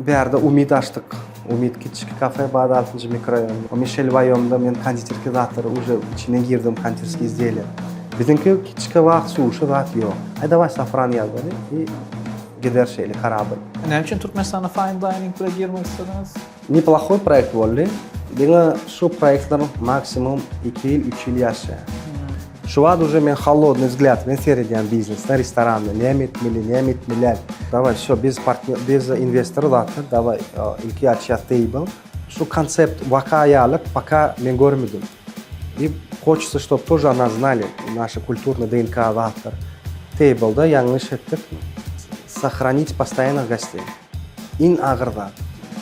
Bu yerda Umid açtık. Umid kichik kafe ba'da 6 mikrorayon. Michel Vayom'da men konditerka zatlari уже içine girdim konditerskiy izделия. Bizniki kichik vaqt suvuşu zat yok. Ay davay safran yazdı и gider şeyli karabil. Ne için Türkmenistan'a fine dining'e girmek istediniz? Неплохой проект bo'ldi. Menga shu proyektlar maksimum 2 yil, 3 yil yaşa. Şu an уже men холодный взгляд, men seyrediyorum biznesda, restoranda, ne etmeli. Давай, все, без инвестора zaten, давай, ihtiyaç table. Şu konsept vakayalik пока men görmedim. И хочется, чтобы тоже она знали, наша культурная ДНК zaten. Table'da yanlış ettik. Сохранить постоянных гостей. In ağırda.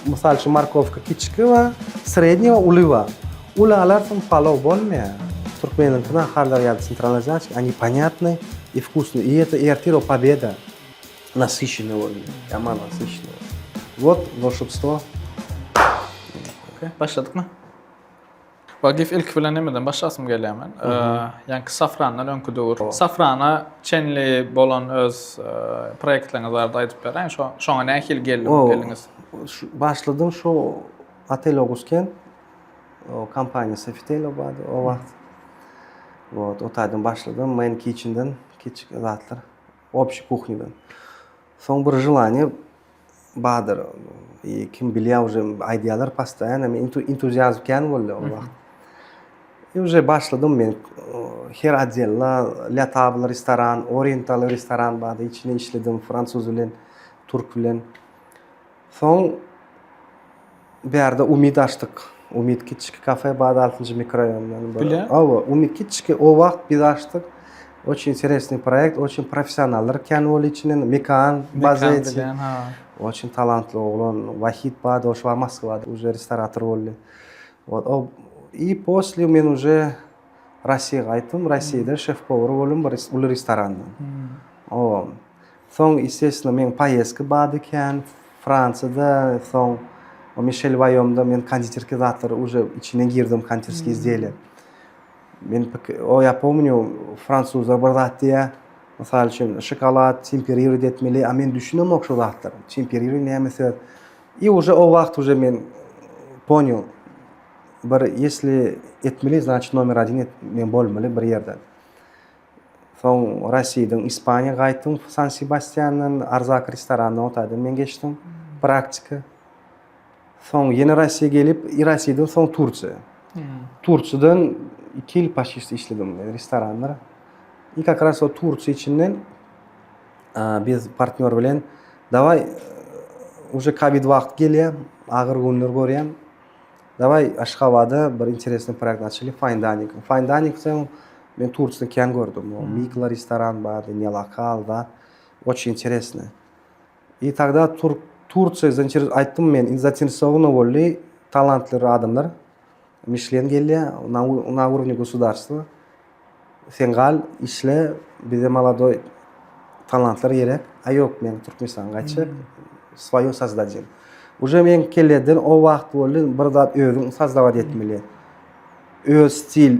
Misal için markovka kichik va среднего uliva. Ulalar там palov bo'lmaydi. Turkmeninkida harlar яды централизация, они понятны и вкусные. И это эртиро победа. Насыщенный уровень. Яма насыщенный. Вот волшебство. Okay, başladık mı? Vagif ilk bilen nemeden başlasım gelýärmen. Yani safrandan öňkü döwür. Safrana çenli bolan öz proyektleriniz barda aýdyp berän. Şoňa nähil geldiňiz? Başladım şu otel Ogusken. O kompaniýa Sefitelo bardy o wagt. Вот, otaydan başladım. Men kitchen'dan, kichik zatlar, общий кухнядан. Soň bir желание badyr. Kim bilýär уже idealar постоянно, энтузиазм кен boldy o wagt. И уже başladım men her отделла, la table restoran, oriental restoran bardy, içine işledim fransuz bilen, turk bilen. Soň bu ýerde Umid açdyk. Umid kichik kafe ba'da 6 mikrorayon. Umid kichik o vaqt biz açtık. Очень интересный проект, очень профессионалlar ken bol içinen, Mekan, Bazeti. Очень talantly oglan, Vahid ba'da oş var Moskvada, уже restaurator boldy. Вот. И после men уже Rossiýaga gaýtdym. Rossiýada şef-повар boldum bir restoranda. Soň, естественно, men поездка ba'da ken Fransiyada, soň Michel Vayom'da men konditerka zatlary уже içine girdim konditerskiy izделия. Men я помню, fransuzlar bir zat diýär, misal üçin şokolad temperировать etmeli, a men düşünemok şu zatlary. Temperировать näme? И уже o wagt уже men понял, если etmeli, значит номер 1 men bolmaly bir ýerde. Soň Rossiýadan Ispaniýa gaýtdym, San Sebastiandan Arzak restoranına otaydym, men geçdim praktika. Soň ýene Rossiýaga gelip, Rossiýadan soň Turkiýa. Turkiýadan 2 ýyl paşist işledim restoranlara. И как раз o Turkiýa içinden biz partner bilen davay уже Covid wagt gelýär, agyr günler görýän. Davay Aşgabatda bir интересный proýekt açyly, fine dining. Fine dining soň men Turkiýada ken gördüm. O Mikla restoran bardy, ne lokal da. Очень интересно. И тогда Turkiýa aýtdym men, заинтересованы boldy talantly adamlar. Michelin gelýär, на уровне государства. Sen gal işle, bize молодой talantlar gerek. A ýok, men Türkmenistanga gaýtjak, своё создадим. Уже men keleden o wagt boldy, bir zat özüň sazdagat etmeli. Öz stil,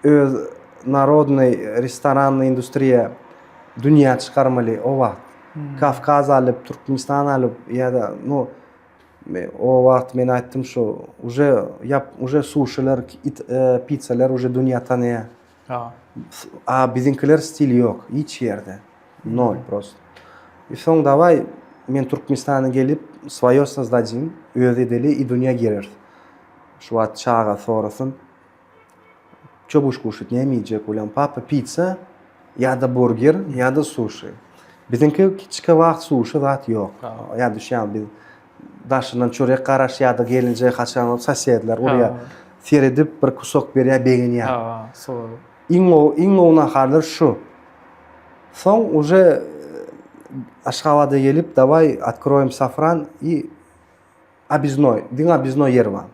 öz народный restoranny industriýa dünýä çykarmaly o wagt. Kafkaz alıp, Türkmenistan alıp, ýa-da o wagt men aýtdym şu, уже suşylar, pizzalar уже dünýä tanýar. A bizinkiler stil ýok, hiç ýerde. Nol просто. И soň davay men Türkmenistana gelip своё создадим, öz edeli и dünýä girer. Şu wagt çağa sorasyn. Ço buş kuşyt, näme ýejek bolan? Papa pizza, ýa-da burger, ýa-da sushi. Bizinki kichik wagt sushi zat ýok. Ýa düşýän biz daşyndan çörek garaşýardy, gelinje haçan sosedler oraya seredip bir kusok berýär, begenýär. Iň ona harlar şu. Soň уже Aşgabatda gelip davay откроем safran и объездной. Diň объездной yer bar.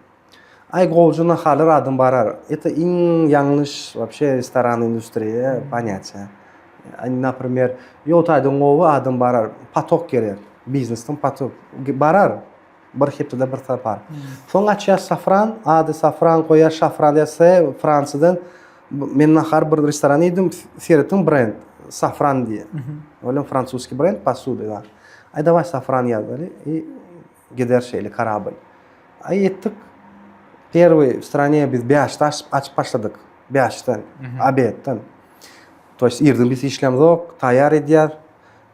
Ay golcuna harlar adam barar. Это iň yanlış вообще restoran industriýa понятие. Например, ýotaydan gowy adam barar, patok gerek. Biznesden patok barar. Bir hepde bir tapar. Soň açýar safran, ady safran goýar, şafran dese Fransiýadan men nahar bir restoran edim, seretdim brend, safran diye. Olam fransuzski brend, посуда. Ay davay safran ýazdy. gider şeyli karabil. Ay ettik. Первый в стране biz 5'te açıp başladık. 5'ten, обедten. То есть irdim biz işlem yok, tayar edýär.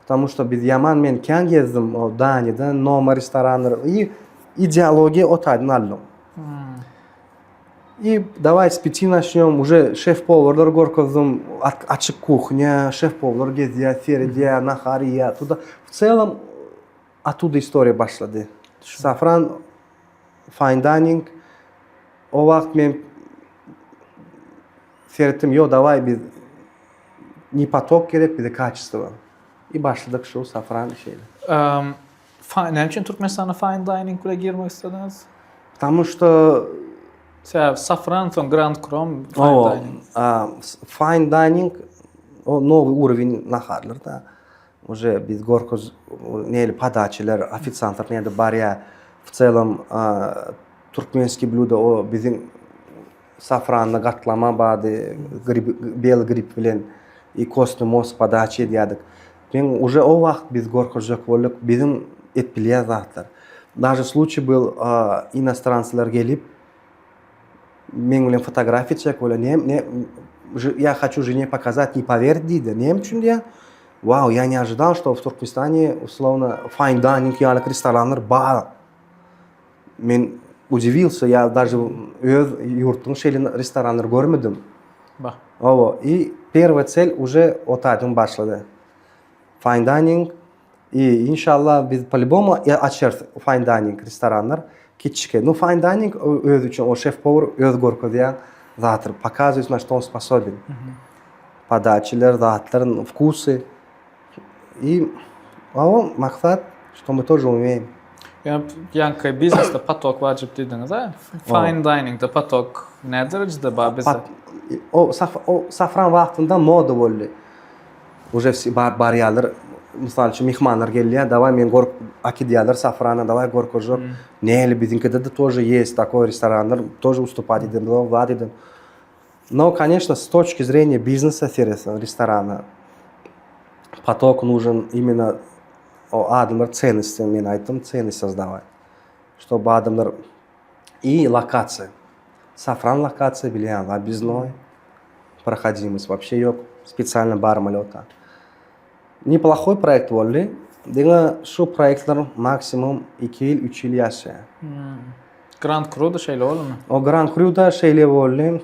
Потому что biz yaman men kän gezdim o Danya'da, Noma restoranları. И идеология отайdan aldım. И давай с 5 начнем. Уже шеф-поварлар горковдum, açık кухня, шеф-повар gezýär, seredýär, nahariyat. Туда в целом оттуда история başladı. Safran fine dining. O vakt men seyrettim, yo давай biz не поток gerek, bir de качество. И başladık şu Safran şeyle. Ne için Türkmenistan'a fine dining ile girmek istediniz? Потому что Safran son Grand Crom fine dining. Fine dining o новый уровень naharlarda. Уже biz горкоз нели подачалар, официанттар нели бар ya. В целом türkmenski blюдо o bizim safranla qatlama bady, bel grip bilen и kostny mos подача edýärdik. Men уже o vakt biz горкозjak bolduk, bizim etpilýär zatlar. Даже случай был, иностранцlar gelip men bilen fotografiya çek bolan, я хочу жене показать, не поверит diýdi. Nem üçin diýär? Вау, я не ожидал, что в Туркменистане условно fine dining ýaly restoranlar бар. Men удивился, я даже öz yurtun şeýle restoranlar görmedim. Bak. Owo, и первая цель уже otaydan başladı. Fine dining, и иншалла biz по-любому açarız fine dining restoranlar. Kiçike. Ну, fine dining öz üçün o şef-повар öz gorkozýan zatlar. Показывает, на что он способен. Подачалар, затларын, вкусы. И maksat, что мы тоже умеем. Yani biznesde patok vacip dediniz ha? Fine dining'de patok ne derecede var bize? O safran vaktinde moda boldy. Уже все barýarlar, misal üçin mehmanlar gelýär, давай men gork akidýarlar safrana, давай gorkozjok. Neli bizimkide de тоже есть такой ресторанlar, тоже уступать edin, vlad edin. Но, конечно, с точки зрения бизнеса сервиса ресторана поток нужен именно adamlar ценности, men aytdym, ценность создавать. Чтобы adamlar и локация. Safran локация bilýän, объездной. Проходимость вообще yok. Специально бармалёта. Неплохой проект boldy. Diňe şu proyektler maksimum 2 ýyl, 3 ýyl ýaşaýar. Grand Cru'da şeyle bolmy? O Grand Cru'da şeyle boldy.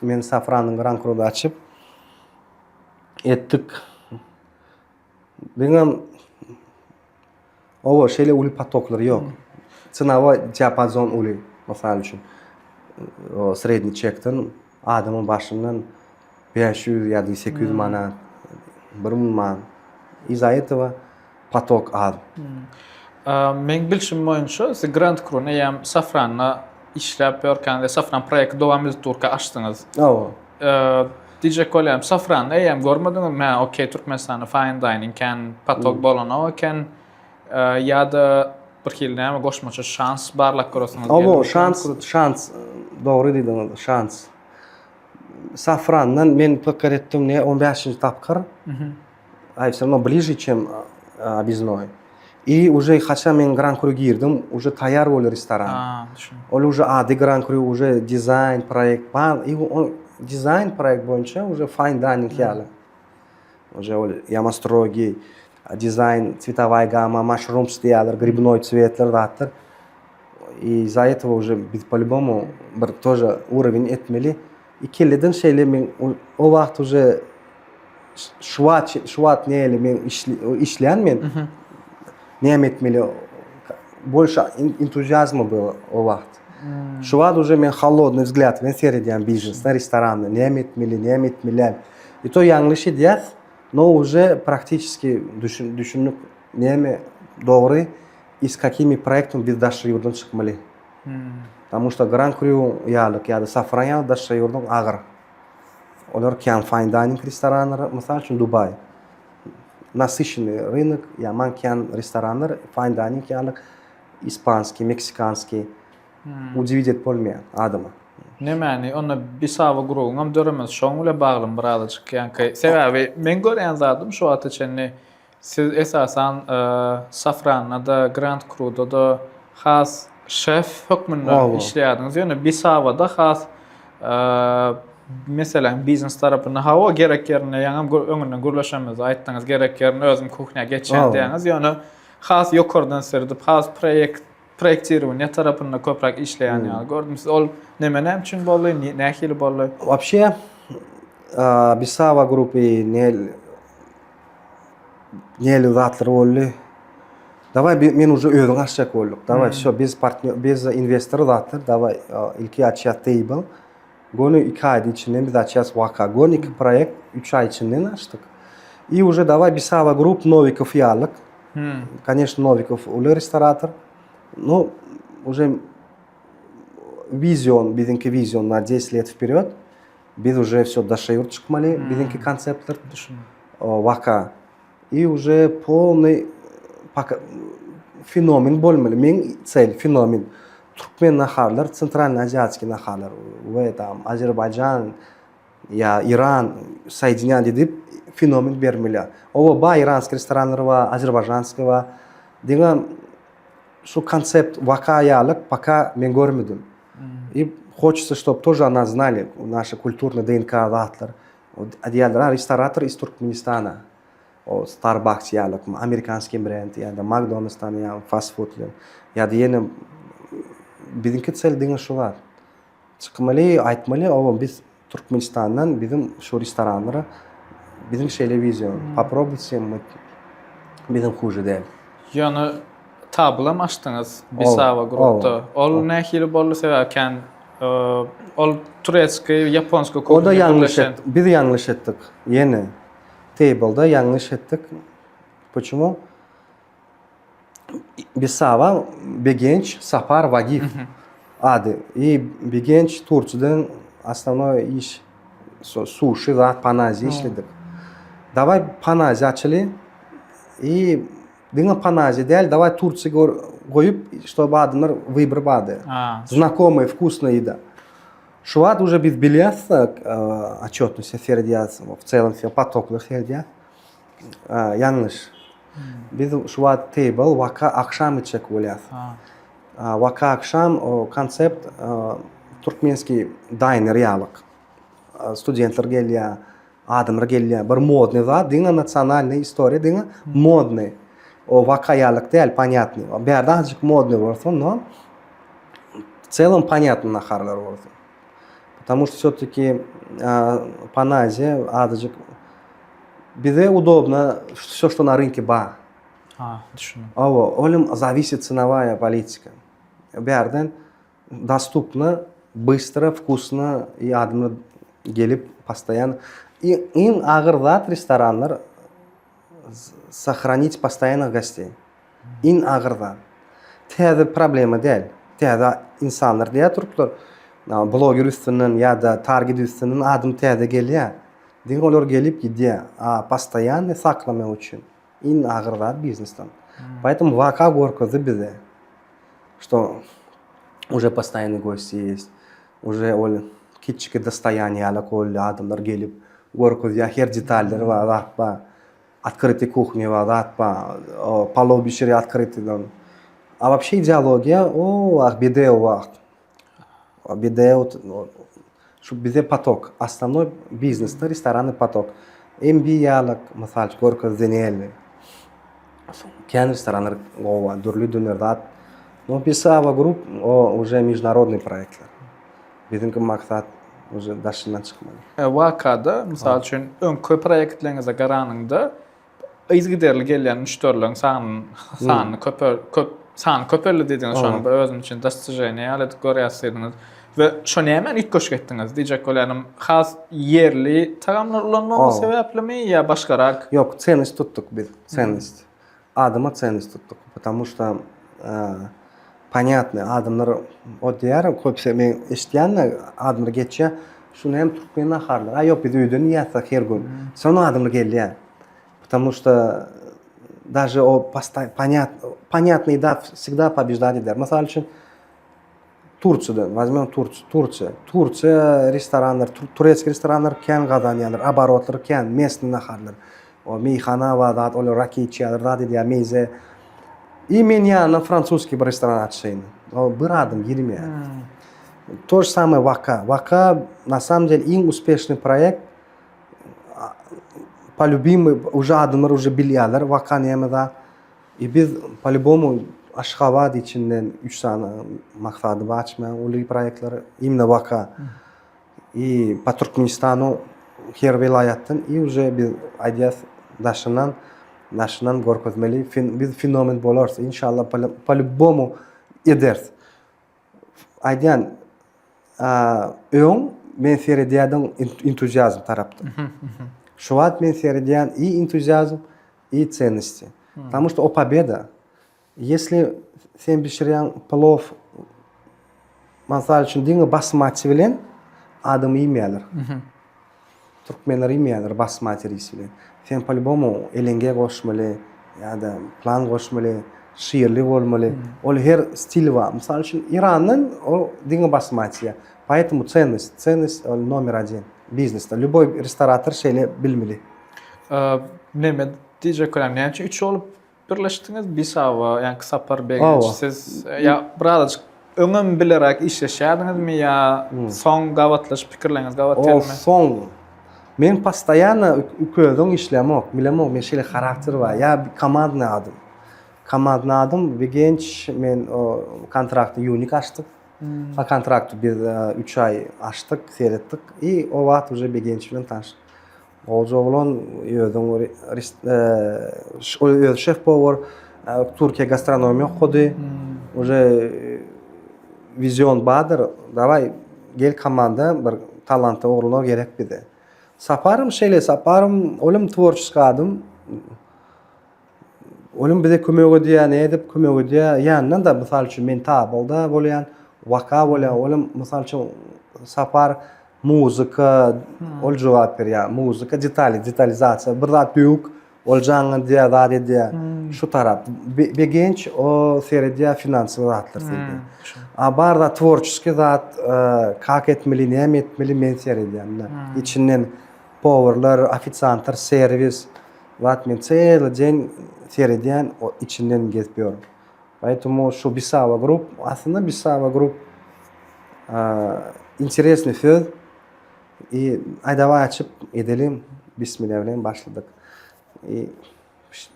Men Safran'ın Grand Cru'da açıp etdik. Diňe o şeyle uly patoklar yok. Ценовой диапазон uly. Masal üçin o sredni çekden adamın başından 500 ya da 800 manat, 1000 manat. Из-за этого поток az. Men bilşim boýunça siz Grand Cru'na ýa Safran'la işläp ýörkände Safran proýekti dowam etdirkä açdyňyz. Owo. Diýjek bolýam Safran'da ýa görmediňizmi? Ma okey, Türkmenistanda fine dining kan patok bolan o kan ýa-da bir hilnäme goşmaça şans barlak görürsüňiz. Owo, şans dogry diýdiňiz, şans. Safrandan men pikir etdim, 15-nji tapkır. А всё равно ближе, чем объездной. И уже, хотя мен Grand Cru girdim, уже tayar bol restoran. Ol уже Grand Cru, уже dizayn proyekt бар. И он dizayn proyekt boýunça уже fine dining ýaly. Уже ol яма строгий, дизайн, цветовая гамма, mushroom стиялар, грибной цветлер затlar. И из-за этого уже biz по-любому bir тоже уровень etmeli. И keleden şeyle men o vakt уже şuat neyli men işleyen men ne etmeli, больше энтузиазма было o vakt. Şuat уже men холодный взгляд, men seredýän biznes, restoranda ne etmeli. И то yanlış edýär, но уже практически düşünüp neme doğru и с какими проектами biz daşry ýurdan çykmaly. Потому что Grand Cru ýalyk ýa-da Safran ýaly daşry ýurdan agyr. Olar kan fine dining restoranlar, mysal üçin Dubay. Насыщенный рынок, yaman kan restoranlar, fine dining ýalyk ispanski, meksikanski. Удивить et bolmaýan adama. Nämäni ona bisava guruňam döremez şoň bilen bagly birazajyk ýanky sebäbi men görýän zatym şu wagt içinde siz esasan Safran'da da Grand Cru'da da has şef hükmünde Owa. işleýädiňiz. Ýöne Bisawada has mesela biznes tarapyna hawa gerek ýerine ýaňam öňünden gürleşemiz. Aýtdyňyz gerek ýerine özüm kuchnya geçen Owa. diýäňiz. Ýöne has ýokardan sirdip has projektirowanie tarapyna köprak işleýän ýaly gördüm. Siz ol näme üçin boldy, nähili boldy? Вообще, Bisawa группы neli zatlar boldy. Давай men уже özüň açjak bolduk. Давай, всё, biz investor zatlar. Давай, ilki açýar table. Gonu 2 ay içinden biz açýas Waka. Gonu 2 proyekt 3 ay içinden açdyk. И уже давай Bisawa Group Novikov ýalyk. Конечно, Novikov uly restorator. Ну, уже bizimki vizion на 10 лет вперед. Biz уже всё дошёр чыкмали, bizimki konceptler. Waka. И уже полный fenomen bolmaly. Men цель fenomen. Türkmen naharlar, Центральный азиатский naharlar ve tam Azerbaycan ya İran soединyan edip fenomen bermeli. O ba iranskiy restoranlar va azerbayjanskiy va degan şu koncept vakayalık пока men görmedim. И хочется, чтобы тоже о нас знали, наша культурная ДНК zatlar. Diğerler restoratör из Turkmenistana. O Starbucks ýalyk, amerikanskiy brend, ýa-da McDonald's'tan ýa fast foodlar. Ya da ýene bizimki цель diňe şu bar. Çykmaly, aýtmaly, o biz Turkmenistandan bizim şu restoranlara bizim televizyon. Попробуйте, bizim huje däl. Ýöne tablam açdyňyz Bisawa grupda. Ol nähili boldy sebäpken ol turetski, japonska O da yanlış ettik. Biz yanlış ettik. Yeni table'da yanlış ettik. Почему? Bisawa Begenç Sapar Vagif adı. И Begenç Turçydan основной iş sushi va panazi işledik. Давай panazi açılı. И diňe panazi däl, давай Turçy goýup, чтобы adamlar выбор bady. Знакомая, вкусная еда. Шуат уже без бельяса отчетность сердец в целом все потоклы сердец. Yanlış. Biz şuat table vaka akşam içek bolyas. Vaka akşam o konsept türkmenski diner ýalyk. Studentler gelýär, adamlar gelýär. Bir modny zat, diňe nasionalny historia, diňe modny. O vaka ýalyk däl, понятный. Bärde azıcık modny bolsun, но в целом понятно naharlar bolsun. Потому что всё-таки панази, адыжык, bize удобно всё, что на рынке бар. Düşündüm. Олим зависит ценовая политика. Бәрден доступно, быстро, вкусно и adamlar gelip постоянно. И им агыр зат ресторанlar сохранить постоянных гостей. Ин агыр зат. Täze problema däl. Täze insanlar diýär turuplar. Blogger üstünden ya da target üstünden adım täze gelýär. Diň olar gelip gidýär. Постоянно saklama üçin. In agırlar biznesden. Поэтому Вака горкозы bize. Что уже постоянный гости есть. Уже ол кички достояние ala kol adamlar gelip горкозя her detallar var, atpa. Открытый кухня var, atpa. Palov bişiri открытый. А вообще идеология, бедеу вахт. Бедеу, чтобы бизе поток. Основной бизнес, ресторанный поток. MBA-лык, misal gorka zeneli. Кен ресторанlar ова, dürli dönerdat. Но Bisawa Group уже международный проекtler. Bizimki maksat уже daşından çıkmalı. Wakada, misal üçün öňkü proyektlerinize garanyňda izgiderli gelýän müşterilerin sanyny köpörli dediňiz şonu özüm üçin достижение alet görýärsiňiz. Ve şonu hemen ilk köşk etdiňiz. Diýjek bolarym, has yerli tagamlar ulanmagy sebeplimi ýa başgarak? Yok, ценность tuttuk biz. Ценность. Adıma ценность tuttuk. Потому что понятно, adamlar o diýär, köpse men eşitýänler adamlar geçýär. Şunu hem Türkmen naharlar. Yok biz öýden ýatsak her gün. Şonu adamlar gelýär. Потому что даже понятный да всегда побеждает. Mesela için Turçy'dan, возьмем Turçya restoranlar, turetski restoranlar ken gazanýarlar, оборотlar ken, местный naharlar. O meyhana va zat, olar raketçiler, zat edýär meze. И men yanına fransuski bir restoran açayım. O bir adım girmeye. То же самое Вака. Вака на самом деле eng успешный проект. По-любому уже adamlar уже biliyorlar Vaka'nı yemede. Biz по-любому Aşgabat içinden 3 tane maksadı açma. Ulu proyektleri imенно Vaka. И по Turkmenistan'u her vilayetten и уже biz ideas daşından görkezmeli. Biz fenomen bolursa inşallah по-любому ederiz. Aydan men seyrediyen entuziyazm tarafta. Şu an men seyrediyen и энтузиазм, и ценности. Потому что победа, если sen pişiren plov, masal için dini basmati bilen adam yemeyeler. Türkmenler yemeyeler basmati risi bilen. Sen по-любому elenge koşmalı ya da plan koşmalı, şiirli olmalı. Ol her stil var. Misal için İran'ın o dini basmatiye. Поэтому ценность номер один бизнеста. Любой ресторатор şeyle bilmeli. Neme diyecek olan yani 3 olup birleştiniz bir sava yani kısa par beğenç siz ya birazcık öngüm bilerek işleşerdiniz mi ya son gavatlaş fikirleriniz gavat O son men постоянно üküdün işlemek bilemem men şeyle karakter var ya komandный adam bir genç men o kontraktı unik açtık. O kontraktı biz 3 ay açtık seyrettik и o vaxt уже bir genç bilen tanıştık. Oğlan özün şef power Türkiye gastronomiya okudu. Уже vizyon badır. Davay gel komanda bir talantlı oğlanlar gerek bize. Saparım olim tворческий adam. Olim bize kömek ediyor, ne edip kömek ediyor. Yanından da misal için men tabolda bolayan, vaka bolayan, olim misal için sapar muzika, ol cevap veriyor. Muzika detalizatsiya, bir zat büyük, ol canlı diye, zat diye. Şu taraf. Bir genç o seyrediyor finansal zatlar seyrediyor. Bar da tворческий zat, kak etmeli, ne etmeli men seyrediyorum. İçinden powerlar, ofitsiantlar, servis. Zat men целый seyrediyen o içinden geçiyorum. Поэтому şu Bisava grup, aslında Bisava grup интересный söz. Aydava açıp edelim. Bismillahirrahmanirrahim başladık.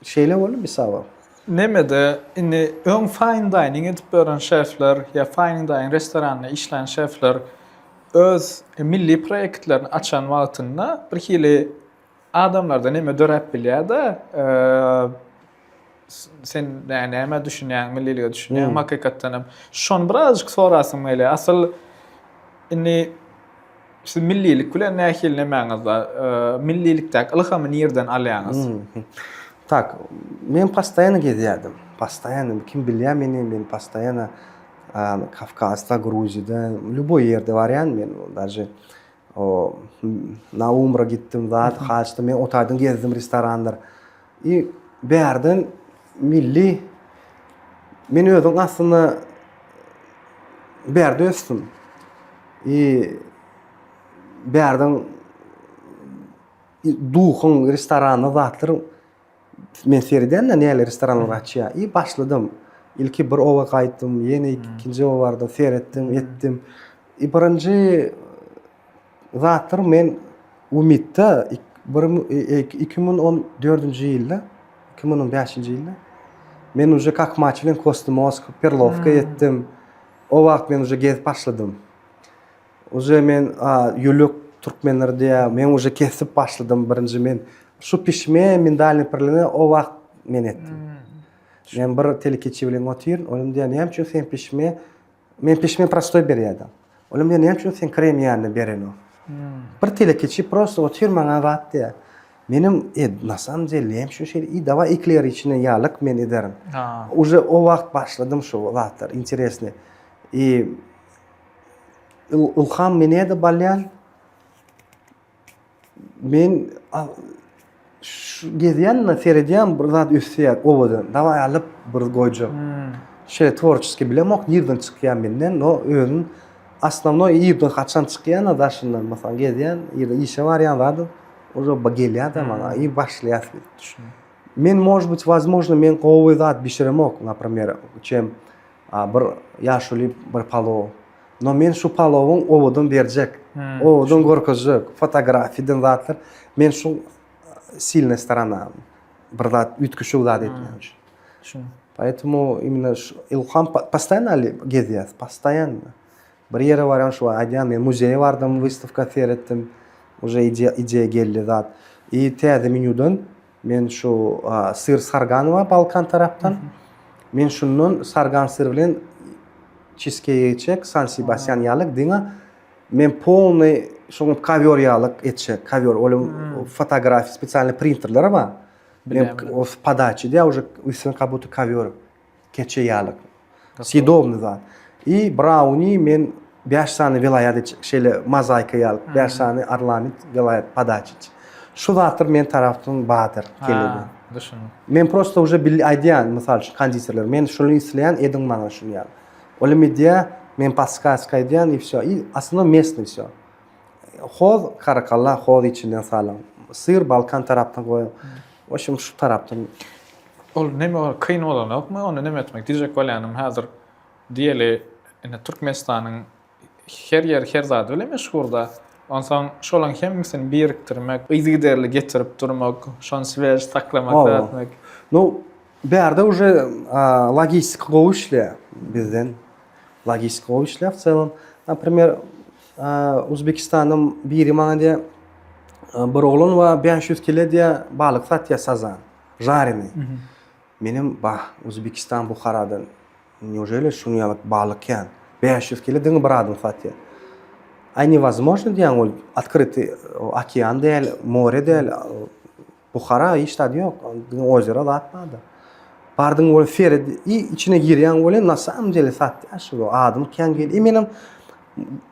Şeyle oldu Bisava. Nemede inni ön fine dining edip bören şefler ya fine dining restoranla işleyen şefler öz milli proyektlerini açan vaktinde bir hili adamlarda neme dörep biliyor da sen yani neme düşünüyorsun, milliliği düşünüyorsun, hakikaten şun birazcık sorasın öyle. Asıl inni işte millilik kule nehil nemeğinizde milliliktek ılhamı nereden alıyorsunuz? Так, men постоянно geziyordum. Постоянно, kim biliyor beni, ben постоянно Kafkas'ta, Gruzi'de, любой yerde var yani ben даже o na Umra gittim da haçta men otaydan gezdim restoranlar. Bir yerden milli men özüm aslında bir yerde östüm. Bir yerden duhun restoranı zatlarım men seyreden de neler restoranlar açıyor. Başladım. İlki bir ova kayıttım, yeni ikinci ovarda seyrettim, ettim. Birinci zatlar men Umit'te 2014 yılda, 2015 yılda men уже как maç bilen Kostomovsk, Perlovka ettim. O vakt men уже gezip başladım. Уже men yülük Türkmenler diye men уже kesip başladım birinci men. Şu pişme mindalni perlene o vakt men ettim. Men bir telekeçi bilen otur, olim diye neyim için sen pişme, men pişme prostoy beriyordum. Olim diye neyim için sen krem yanını beren o. Bir telekeçi prosto otur bana vat diye. Benim na samом деле neyim için şey, iyi dava ekler içine yağlık men ederim. Уже o vakt başladım şu vatlar, interesli. İlham mene de balyan, men geziyanla seyrediyen bir zat üstüyer ovadan. Davay alıp bir koyacağım. Şöyle tворческий bilemok nereden çıkıyan benden. O özün основной yerden kaçan çıkıyan adaşından. Mesela geziyen, yerde işe var yan vardı. O zaman geliyor da bana iyi başlayasın. может быть, возможно, men qo'yib zat pishirmoq, например, чем bir yaşuli bir palov. No men shu palovun ovodan berjek. Ovodan ko'rkazjak, fotografiyadan zatlar. Men shu сильная сторона. Bir zat ütküşük zat etmen üçün. Şunu. Поэтому именно ilham постоянно gezyapsiz, постоянно. Bir yere varan şu aydan men muzeye vardım, выставка seyrettim. Уже ideya geldi zat. И täze menyudan men şu sır sargan Balkan taraftan. Men şunun sargan sır bilen cheesecake yechek, San Sebastian yalık diňe. Men полный şoň ковёр yalık etchek, ковёр. Olim fotografi специальный принтерлер var. Men o подачи, ya уже üstüne как будто ковёр. Keçe yalık. Съедобный zat. И брауни men 5 tane vilayet şeyle mozaika yalık, 5 tane parlament vilayet подачи. Şu zatlar men tarafdan badır keledi. Düşünün. Men просто уже aydiyan, misal üçün konditorlar. Men şunu isleyen edin mana şunu ya. Olim idea men подсказка aydiyan и всё. И основно местный всё. Xoz qarakalla, xoz içinden salam. Sır Balkan taraftan koyuyor. O şimdi şu taraftan. Ol neme kıyın olan yok mu? Onu neme etmek diyecek olanım hazır diyeli Türkmenistan'ın her yer her zat öyle meşhurda. Ondan şolan hemmisini biriktirmek, izgiderli getirip durmak, şon sveç saklamak dağıtmak. Ну, бәрді уже логистика qo'yishlar bizden. Logistika qo'yishlar в целом. Например, O'zbekistonning biri mana diye bir o'g'lin va 500 kilo diye baliq satya sazan. Жареный. Menim O'zbekiston Buxaradan неужели shuniyalik baliq ekan? 500 kilo dingi bir adam satya. А невозможно diyen ol открытый океан değil, море değil. Buxara işte yok. Озеро da atmadı. Bardın ol feri içine giriyen ol на самом деле satya şu adam kan gel. Eminim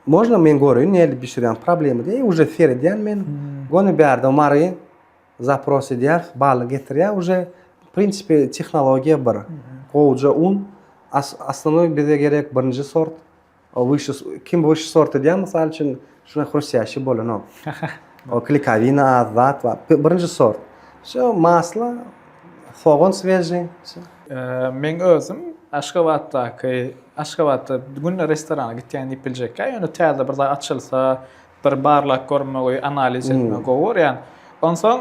можно men görün ne bir şeyden problemi değil. Уже feri diyen men gonu berdi mari запрос ediyor, balık getiriyor. Уже в принципе технология bir. Koca un основной bize gerek birinci sort. Kim выше sorti diyen misal için şuna хрустящий bo'lin o. O klikovina, azat va birinci sort. Всё, масло, soğan свежий. Men özüm Aşgabatda günne restorana gitýän diýip biljek. Ýöne täze bir zat açylsa, bir barlak görmek, analiz etmek gower. Yani onsoň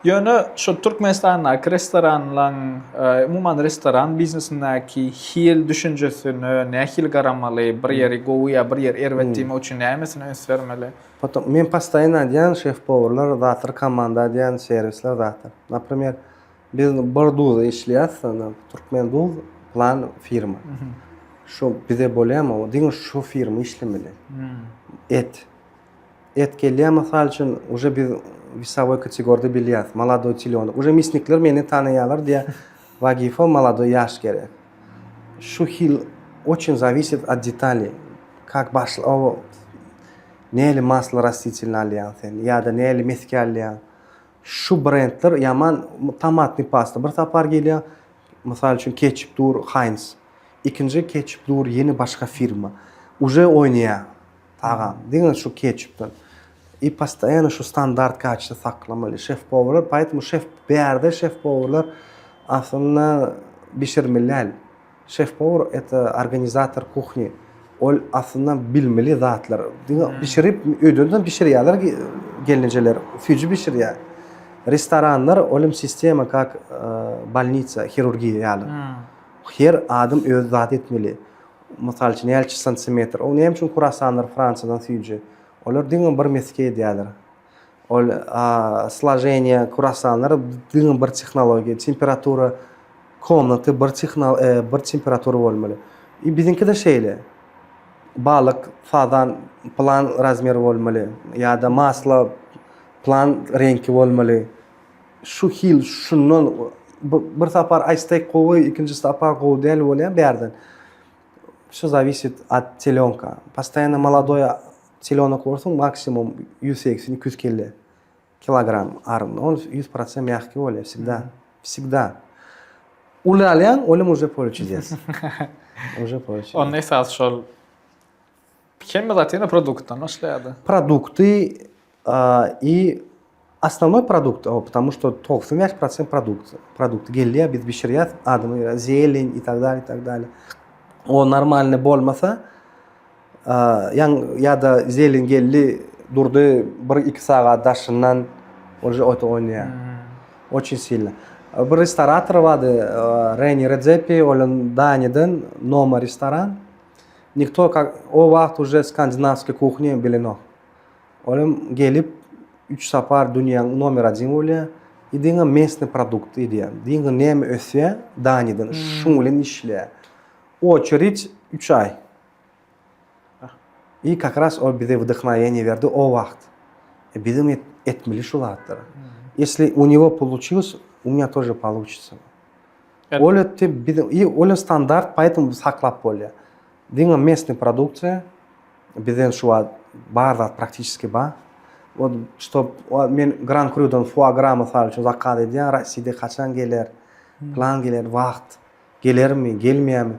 ýöne şu Türkmenistanyň restoranlaryň, umuman restoran biznesindäki hil düşünjesini, nähil garamaly, bir ýeri goýa, bir ýer erwetdirmek üçin nämesini öňsürmeli. Потом мен постоянно diýen şef-поварлар, zatlar komanda diýen servisler zatlar. Например, biz Bordeaux'da işleýäs, Türkmen Duz plan firma. Şu bize bolýar, o diňe şu firma işlemeli. Et gelýär mysal üçin уже biz весовой категорияда bilýäs, молодой теленок. Уже misnikler meni tanaýarlar diýe vagifa молодой yaş gerek. Şu hil очень зависит от деталей. Как başla näli masla rastительный alýan sen, ýa-da näli meski alýan. Şu brendler yaman tomatny pasta bir tapar gelýär. Mysal üçin ketchup dur Heinz. İkinci ketchup dur yeni başka firma. Уже oýnaýar. Tagam. Diňe şu ketchupdan. И постоянно şu standart качество saklamaly. Şef-поварлар, поэтому şef-поварлар aslında bişirmeli. Şef-повар это организатор кухни. Ol aslında bilmeli zatlar. Bişirip ödünden pişirýärler gelinceler. Fücü pişirýär. Restoranlar olim sistema как больница, хирургия ýaly. Her adam öz zat etmeli. Mysal üçin 50 santimetr. O näme üçin kurasanlar Fransadan fücü. Olar diňe bir meske edýärler. Ol сложение kurasanlar diňe bir texnologiýa, temperatura komnaty bir temperatura bolmaly. Biziňki de şeýle. Balık fadan plan razmer bolmaly. Ýa-da masla plan renki bolmaly. Şu hil şundan bir sapar aystek gowy, ikinji sapar gowy däl bolýan berden. Всё зависит от теленка. Постоянно молодой теленок болсоň максимум 180-200 килограмм арм. Он 100% мягкий болýar всегда. Всегда. Улалyan olim уже получились. Уже получились. On esas şol hem zaten produktdan başlaýardy. Продукты и основной продукт, потому что 95% продукт. Geliyor, biz pişiriyoruz, adımı zелень и так далее, и так далее. O normalni bo'lmasa, ya da zелень geldi, durdu 1-2 saat daşından уже oynuyor. Очень сильно. Bir restorator vardı, Reni Redzepi, onun Dani'den Noma restoran. Никто o vaqt уже skandinavskiy kuxnya biliniyor. Onun gelip 3 safar dünyanın номер 1 oluyor. И dinga местный продукт ediyor. Dinga nemi ösüyor, Dani'den şunlen işliyor. Очередь 3 ay. И как раз o bize вдохновение verdi o vaqt. Bizim etmeli şulardır. Если у него получилось, у меня тоже получится. Оля стандарт, поэтому саклап более. Dinga местная продукция, bizden şu an barda практически бар. Вот что men Grand Cru'dan foie gras misal üçün zakaz ediyor. Rossiyada qachon gelir? Plan gelir, vaqt. Gelermi, gelmeyemi?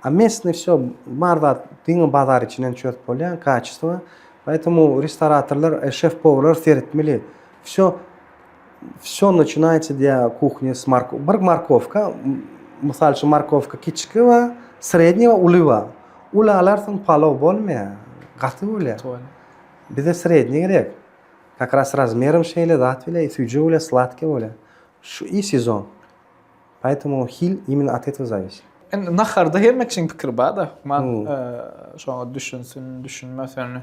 А местный все, barda dinga bazar içinden çöp bolýan, качество. Поэтому рестораторлар, шеф-поварлар сертмели. Все начинается для кухни с морковка. Misal üçün морковка kichki va среднего uliva. Ulalardan palov bo'lmaydi. Qatı ula. Bizde средний gerek. Как раз размером şeyle затвиля, и сюжи ula, сладкий ula. И сезон. Поэтому хил именно от этого зависит. Naharda hermek için pikir bar da. Men şoňa düşünmäsen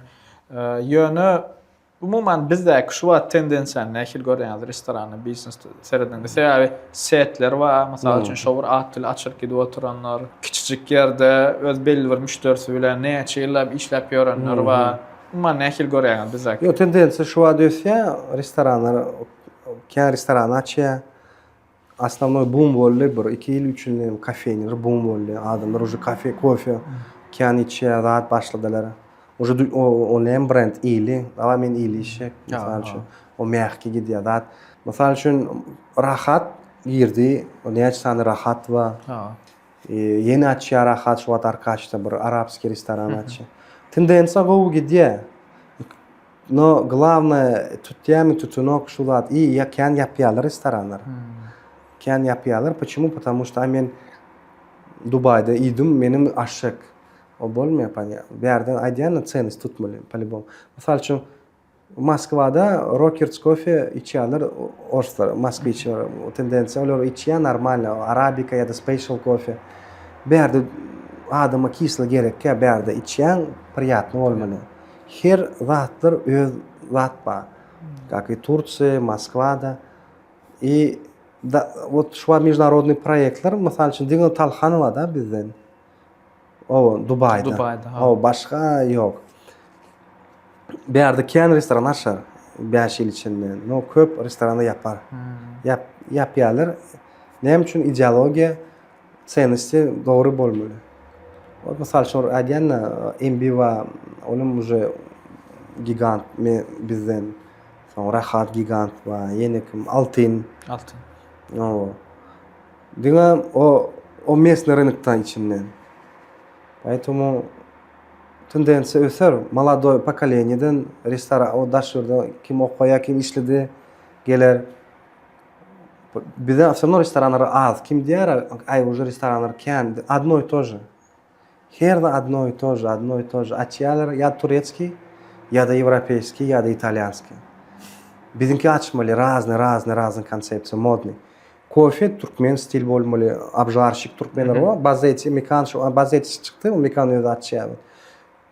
ýöne umuman bizdäki şu wagt tendensiýany nähil görýändir restorany, biznes seredinde. Sebäbi setler var, mysal üçin şowur atly açyp gidip oturanlar, kiçijik ýerde öz belli bir müşterisi bilen näçe ýyllar işläp ýörenler var. Umuman nähil görýändir bizdäki. Yo tendensiýa şu wagt ösýär, restoranlar, kän restoran açýar. Основной бум boldy, 1-2 ýyl, 3 ýyl kafener bum boldy. Adamlar уже kofe, kän içýär, zat başladylar. Уже o nem brand iyli, ama men iyli işe, misal üçün. O mягкий gidiyor zat. Misal üçün rahat girdi, o näçe sany rahat var. Yeni açýar rahat şu wagt Arkadaşda bir arabskiy restoran açýar. Tendensiýa gowy gidiyor. Но главное, tutunok şu zat, и kän ýapýarlar restoranlar. Kän ýapýarlar. Почему? Потому что men Dubayda idim, menim aşyk. O bolmaýar, понятно. Berden idealno ценность tutmaly, по-любому. Mysal üçin Moskvada Rocker's Coffee içýärler, orslar, Moskviç, o tendensiýa olar içýär normal, arabika ya da special coffee. Berde adama kisla gerekkä, berde içýän приятно bolmaly. Her zatlar öz zat bar. Как и Турция, Москвада. И вот şu международный проекtler, mysal üçin Diňe Talhanova da bizden. O Dubayda. O başga ýok. Berde kän restoran açar 5 ýyl içinde. No köp restoranda ýapar. Ýapýarlar. Näme üçin ideologiýa, ценности dogry bolmaly. Вот mysal üçin adyanna MBA, onun уже gigant bizden. Son rahat gigant we ýene kim Altyn. Diňe o местный рынокtan içinden. Поэтому тенденция öser. Молодое поколениеден restoran, o daşyrda kim okuýar, kim işledi geler. Bizde всё равно restoranlar az. Kim diýär, ay уже restoranlar kän, одно и то же. Her da одно и то же. Açýarlar ya turetski, ya da европейский, ya da italyanski. Bizinki açmaly, razny konsepsiýa, modny. Kofe Türkmen stil bolmaly, обжарщик türkmenler var. Bazeti mekan şu bazeti çıktı, o mekan özü açýar.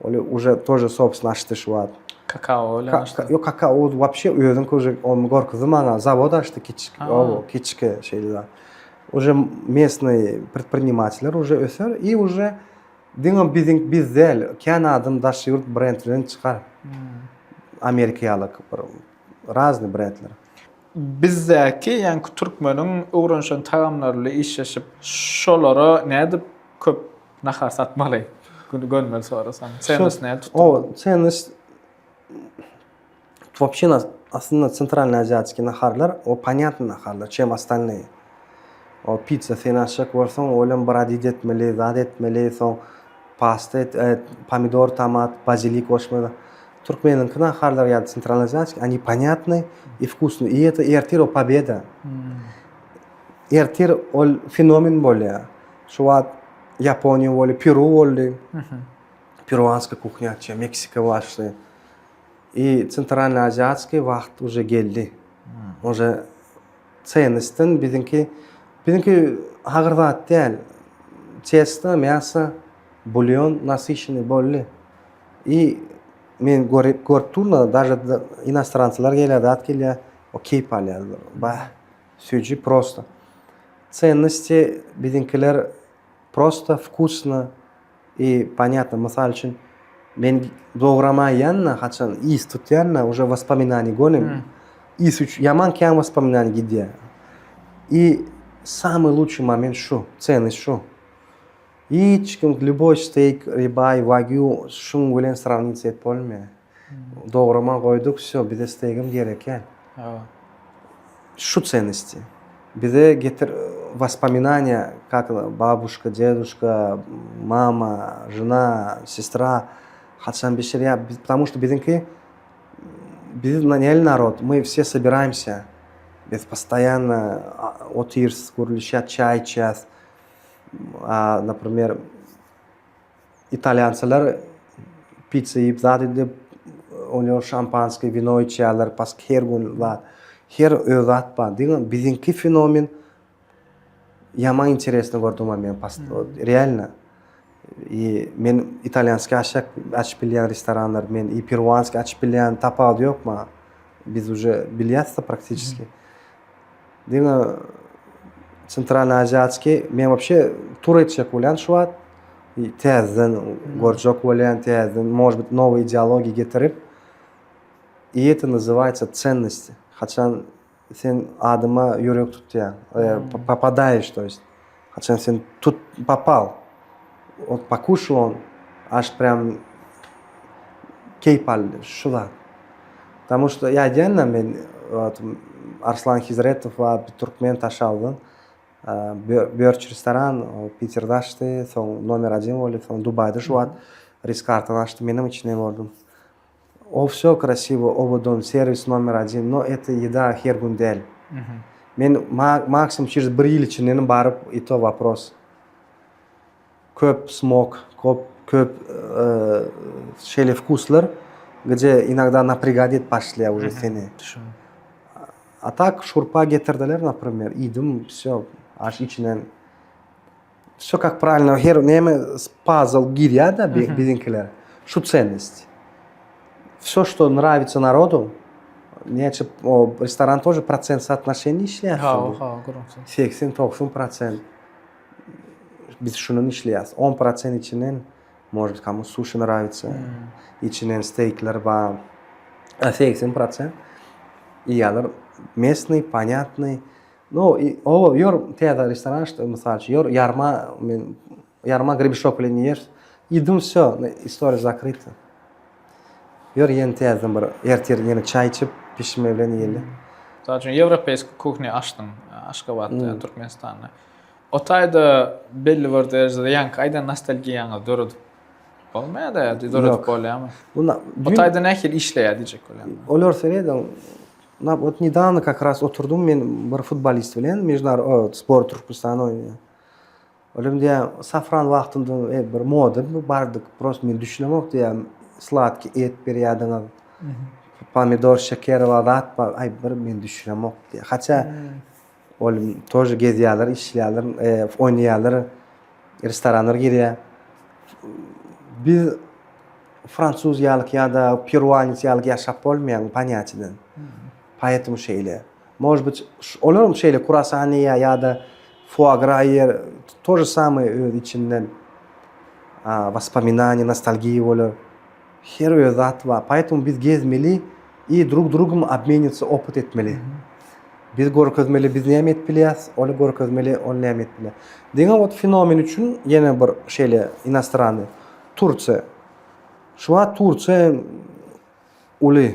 Oly уже тоже собственно açdy şu wagt. Kakao öyle açdy. Yok kakao вообще özüňki уже on gorkyzy mana завод açdy kiçki şeyler. Уже местный предприниматель уже öser и уже diňe bizden kän adam daşyrt brendlerini çykar. Amerikaýalyk razny brendler. Bizdäki ýani türkmeniň öwrenşen tagamlarly işleşip şolara nädip köp nahar satmaly? Gönmel sorasan. Ценность näde tutmaly? O ценность вообще основно центральноазиатские нахарлар, o понятный нахарлар, чем остальные. O pizza senaşak bolsaň, olam bradid etmeli, zat etmeli, soň pasta, pomidor, tomat, bazilik koşmaly. Туркменнин нахарлар я централизация, они понятны и вкусны. И это эртир победа. Эртир ол феномен более. Шуат Япония воли, Перу воли, перуанская кухня, Мексика ваши. И центральноазиатский вақт уже geldi. Уже ценностен бидинки агырдат değil. Тесто, мясо, бульон насыщенный более. И мен көріп турна даже иностранцылар келеді, ат келе, окей палядылар. Ба, сөйджи просто. Ценности бидинкилер просто вкусно и понятно. Мысал үшін мен doğramayanna хачан иіс тұтянна уже воспоминание гоним. Иіс үч яман кян воспоминание гиде. И самый лучший момент шу, ценность шу. Ичким любой стейк, рибай, вагю шун гулен сравниться ет болме. Doğrama koyduk, все, биде стейгим gereken. Шу ценности. Биде гетер воспоминания, как бабушка, дедушка, мама, жена, сестра. Хачан бешеря, потому что бидинки народ, мы все собираемся. Постоянно отирс, курлищат, чай, час. Например, итальянцылар пицца еп зады деп, олар шампанское, вино içerler, паск хер гунлар. Хер öğret ба. Бидинки феномен яман интересно көрдім мен реально. И мен итальянский açıp bilyen ресторанlar, мен и перуанский açıp bilyen tapad yok mu? Biz уже бильярдство практически. Дина центральноазиатский, мен вообще турецчик улян шуат. И тезден, горчок улян, тезден, может быть, новые идеологии гетерип. И это называется ценности. Хотя сен адыма юрек тут попадаешь, то есть. Хотя сен тут попал. Вот покушал он, аж прям кейпал, шула. Потому что я отдельно, вот, Арслан Хизретов, Туркмен ташалдын, Бёрч ресторан, Питердашты, номер 1 воли, Дубайда шуат, рискартан ашты, менің içine болдым. Все красиво, ободон, сервис номер 1, но это еда хергундель. Мен максимум через 1 yıl içinden барып, и то вопрос. Köp смог, köp şeyle вкуслар, где иногда напрягает пошли уже сені. А так шурпа гетерділер, например, идем, все, аж içinden. Все как правильно, неме пазл гиряда бидинкилер, шу ценность. Все, что нравится народу, ресторан тоже процент соотношения шлях. 80-90%. Biz şunun işleyaz. 10% içinden, может, кому суши нравится, içinden стейклер var. 80%. И алар местный, понятный. Ну, и йор теда ресторан, что мысал, йор ярма гребешок или не ешь. Идем, все, история закрыта. Йор ен тезден бір эртер ені чай içip pişme bilen yeli. Zaten Европейская кухня açtın, Aşgabat, Türkmenistan'da. O tayda belli var derecede yank aydan nostalgiyanı dörüp olmaya da ya dörüp olaya ama. O tayda ne kadar işleye diyecek olaya. Олар söyledi. Вот недавно как раз oturdum men bir futbolist bilen spor Türkistan oynuyor. Olimde safran vaqtında bir moda bardık. Просто men düşünemek ya sladki et beriyadığına pomidor, şeker ve dat ay bir men düşünemek diye. Hatta olim тоже geziyorlar, işliyorlar, oynuyorlar, restoranlar giriyor. Biz Fransuzyalık ya da Peruanyalık yaşap olmayan понятиeden. Поэтому şeyle. Может быть, olur mu şeyle kurasaniye ya da foie gras yer, то же самое içinden воспоминания, ностальгия olur. Her özat var. Поэтому biz gezmeli и друг другом обмениваться, опыт etmeli. Biz görkezmeli, biz ne etmeliyiz, onu görkezmeli, onu ne etmeli. Деген вот fenomen için yine bir şeyle иностранный. Turkiya. Şu an Turkiya ulu.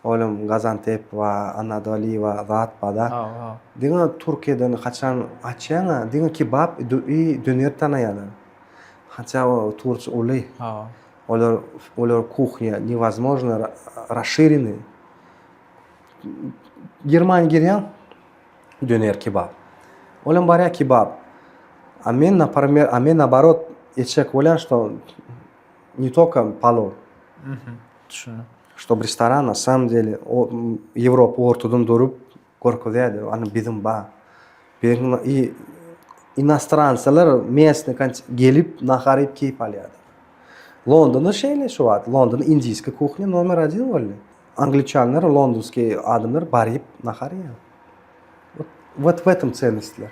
Oğlum Gaziantep ve Anadolu ve Zatpada. Деген Türkiye'den kaçan açana, деген kebap и döner tanıyanlar. Hatta o Turkiya ulu. Оlar кухня невозможно расширенный. Германия гирян дönер kebab. Олам баря kebab. А мен, например, наоборот, эчек олян, что не только палов. Düşünüyorum. Чтобы ресторан, на самом деле, Европа ортудан durup korkudyady. Аны bizim ba. И иностранцlar местный gelip naharip keyip alyady. London'da şeyle şu var. London'da индийская кухня номер один oldu. Англичанlar, лондонские adamlar barip nahar yiyor. Вот в этом ценностьler.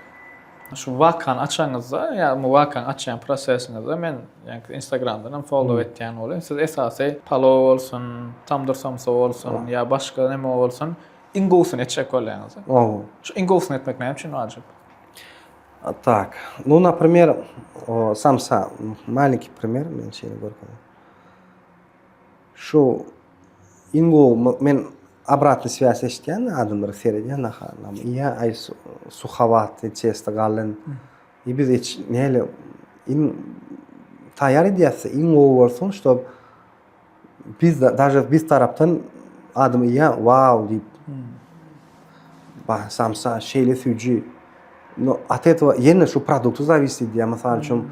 Şu vakan açanızda, ya bu vakan açan prosesinizde men yani Instagram'dan follow etdiğin olayım. Siz esası palov olsun, tamdır samsa olsun ya başka neme olsun, ingolsun etcek olayınız. Şu ingolsun etmek ne için acaba? Так, ну, например, самса, маленький пример, мен şeyini görkedim. Şu ингол, мен обратный связь eshitgan adamlar sergan naharlam. Ya ay sуховатый тесто qalin. И biz neyle tayyor ediyapsa ingol bo'lsin, чтобы biz даже biz tarafdan adam ya wow deyip самса şeyle suyucu. Но от этого yana shu produktı зависит. Ya misal uchun